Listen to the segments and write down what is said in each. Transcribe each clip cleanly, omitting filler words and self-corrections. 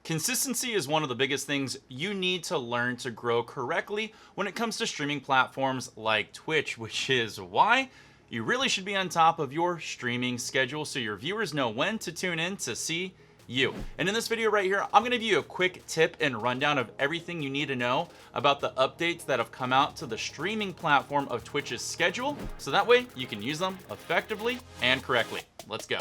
Consistency is one of the biggest things you need to learn to grow correctly when it comes to streaming platforms like Twitch, which is why you really should be on top of your streaming schedule so your viewers know when to tune in to see you. And in this video right here, I'm going to give you a quick tip and rundown of everything you need to know about the updates that have come out to the streaming platform of Twitch's schedule, so that way you can use them effectively and correctly. Let's go.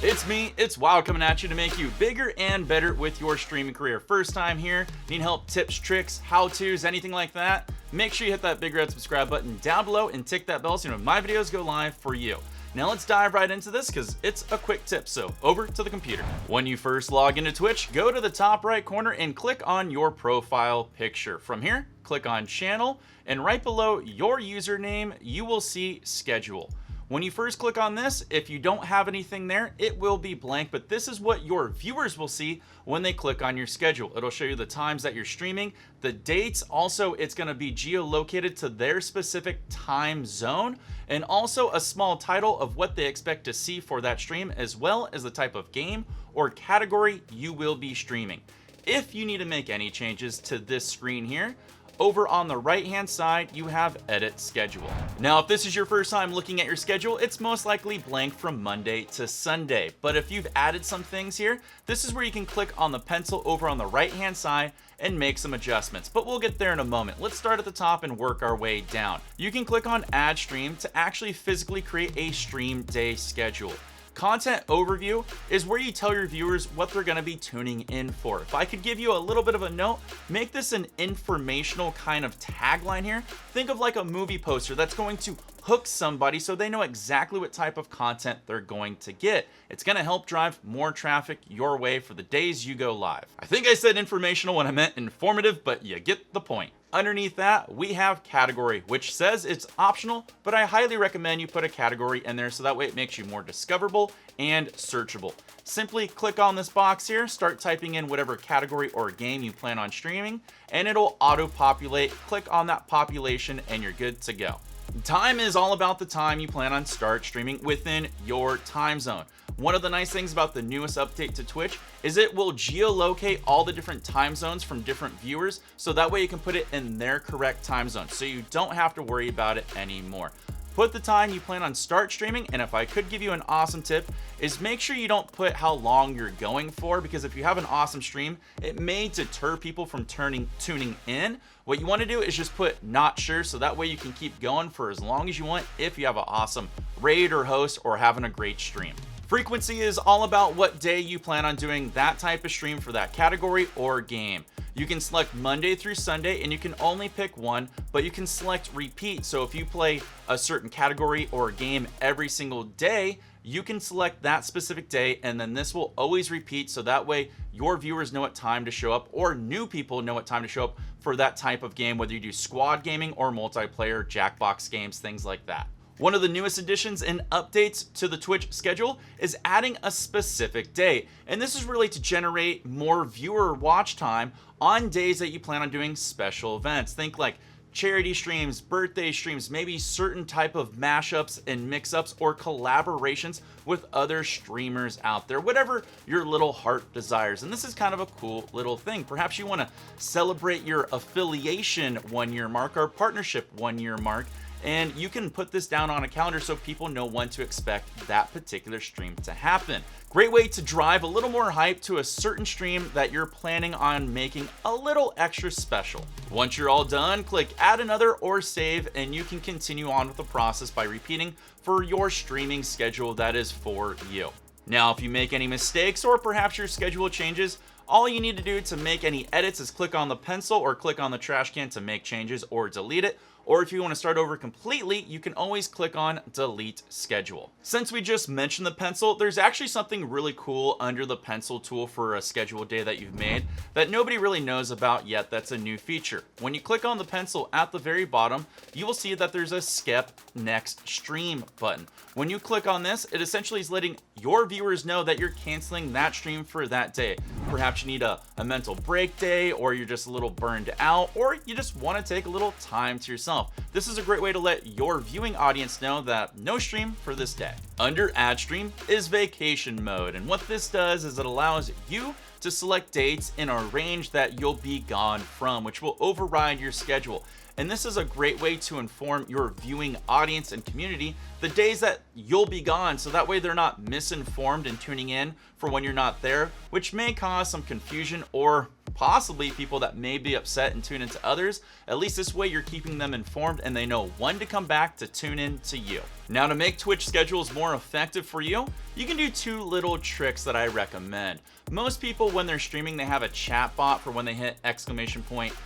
It's me, it's Wild, coming at you to make you bigger and better with your streaming career. First time here, need help, tips, tricks, how-tos, anything like that? Make sure you hit that big red subscribe button down below and tick that bell so you know when my videos go live for you. Now let's dive right into this because it's a quick tip, so over to the computer. When you first log into Twitch, go to the top right corner and click on your profile picture. From here, click on channel, and right below your username, you will see schedule. When you first click on this, if you don't have anything there, it will be blank, but this is what your viewers will see when they click on your schedule. It'll show you the times that you're streaming, the dates, also it's gonna be geolocated to their specific time zone, and also a small title of what they expect to see for that stream, as well as the type of game or category you will be streaming. If you need to make any changes to this screen here, over on the right hand side, you have edit schedule. Now, if this is your first time looking at your schedule, it's most likely blank from Monday to Sunday. But if you've added some things here, this is where you can click on the pencil over on the right hand side and make some adjustments, but we'll get there in a moment. Let's start at the top and work our way down. You can click on add stream to actually physically create a stream day schedule. Content overview is where you tell your viewers what they're going to be tuning in for. If I could give you a little bit of a note, make this an informational kind of tagline here. Think of like a movie poster that's going to hook somebody so they know exactly what type of content they're going to get. It's going to help drive more traffic your way for the days you go live. I think I said informational when I meant informative, but you get the point. Underneath that, we have category, which says it's optional, but I highly recommend you put a category in there so that way it makes you more discoverable and searchable. Simply click on this box here, start typing in whatever category or game you plan on streaming, and it'll auto-populate. Click on that population and you're good to go. Time is all about the time you plan on start streaming within your time zone. One of the nice things about the newest update to Twitch is it will geolocate all the different time zones from different viewers, so that way you can put it in their correct time zone, so you don't have to worry about it anymore. Put the time you plan on start streaming, and if I could give you an awesome tip, is make sure you don't put how long you're going for, because if you have an awesome stream, it may deter people from tuning in. What you want to do is just put not sure, so that way you can keep going for as long as you want if you have an awesome raid or host or having a great stream. Frequency is all about what day you plan on doing that type of stream for that category or game. You can select Monday through Sunday and you can only pick one, but you can select repeat. So if you play a certain category or game every single day, you can select that specific day, and then this will always repeat, so that way your viewers know what time to show up, or new people know what time to show up for that type of game, whether you do squad gaming or multiplayer, Jackbox games, things like that. One of the newest additions and updates to the Twitch schedule is adding a specific day. And this is really to generate more viewer watch time on days that you plan on doing special events. Think like charity streams, birthday streams, maybe certain type of mashups and mix-ups or collaborations with other streamers out there, whatever your little heart desires. And this is kind of a cool little thing. Perhaps you want to celebrate your affiliation 1 year mark or partnership 1 year mark, and you can put this down on a calendar so people know when to expect that particular stream to happen. Great way to drive a little more hype to a certain stream that you're planning on making a little extra special. Once you're all done, click add another or save, and you can continue on with the process by repeating for your streaming schedule that is for you. Now, if you make any mistakes or perhaps your schedule changes, all you need to do to make any edits is click on the pencil or click on the trash can to make changes or delete it. Or if you want to start over completely, you can always click on delete schedule. Since we just mentioned the pencil, there's actually something really cool under the pencil tool for a schedule day that you've made that nobody really knows about yet. That's a new feature. When you click on the pencil at the very bottom, you will see that there's a skip next stream button. When you click on this, it essentially is letting your viewers know that you're canceling that stream for that day. Perhaps you need a mental break day, or you're just a little burned out, or you just want to take a little time to yourself. itself. This is a great way to let your viewing audience know that no stream for this day. Under Ad Stream is vacation mode, and what this does is it allows you to select dates in a range that you'll be gone from, which will override your schedule. And this is a great way to inform your viewing audience and community the days that you'll be gone, so that way they're not misinformed and tuning in for when you're not there, which may cause some confusion or possibly people that may be upset and tune into others. At least this way you're keeping them informed and they know when to come back to tune in to you. Now, to make Twitch schedules more effective for you, you can do two little tricks that I recommend. Most people, when they're streaming, they have a chat bot for when they hit !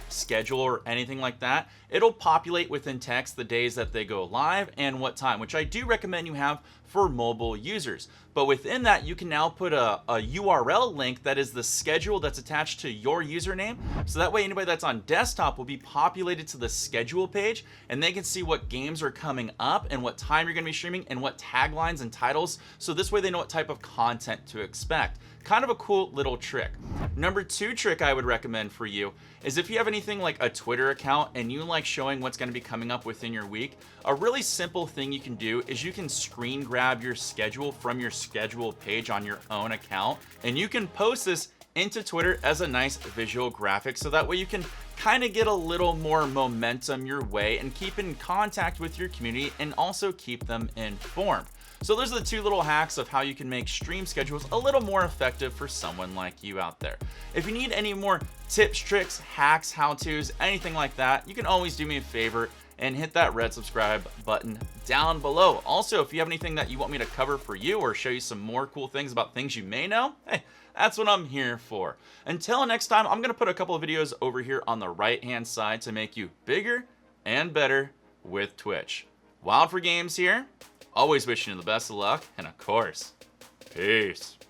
schedule or anything like that. It'll populate within text the days that they go live and what time, which I do recommend you have for mobile users. But within that, you can now put a URL link that is the schedule that's attached to your username. So that way anybody that's on desktop will be populated to the schedule page and they can see what games are coming up and what time you're going to be streaming and what taglines and titles. So this way they know what type of content to expect. Kind of a cool little trick. Number two trick I would recommend for you is if you have anything like a Twitter account and you like showing what's going to be coming up within your week, a really simple thing you can do is you can screen grab your schedule from your schedule page on your own account, and you can post this into Twitter as a nice visual graphic, so that way you can kind of get a little more momentum your way and keep in contact with your community and also keep them informed. So those are the two little hacks of how you can make stream schedules a little more effective for someone like you out there. If you need any more tips, tricks, hacks, how-tos, anything like that, you can always do me a favor and hit that red subscribe button down below. Also, if you have anything that you want me to cover for you or show you some more cool things about things you may know, hey, that's what I'm here for. Until next time, I'm gonna put a couple of videos over here on the right-hand side to make you bigger and better with Twitch. Wild for Games here. Always wishing you the best of luck, and of course, peace.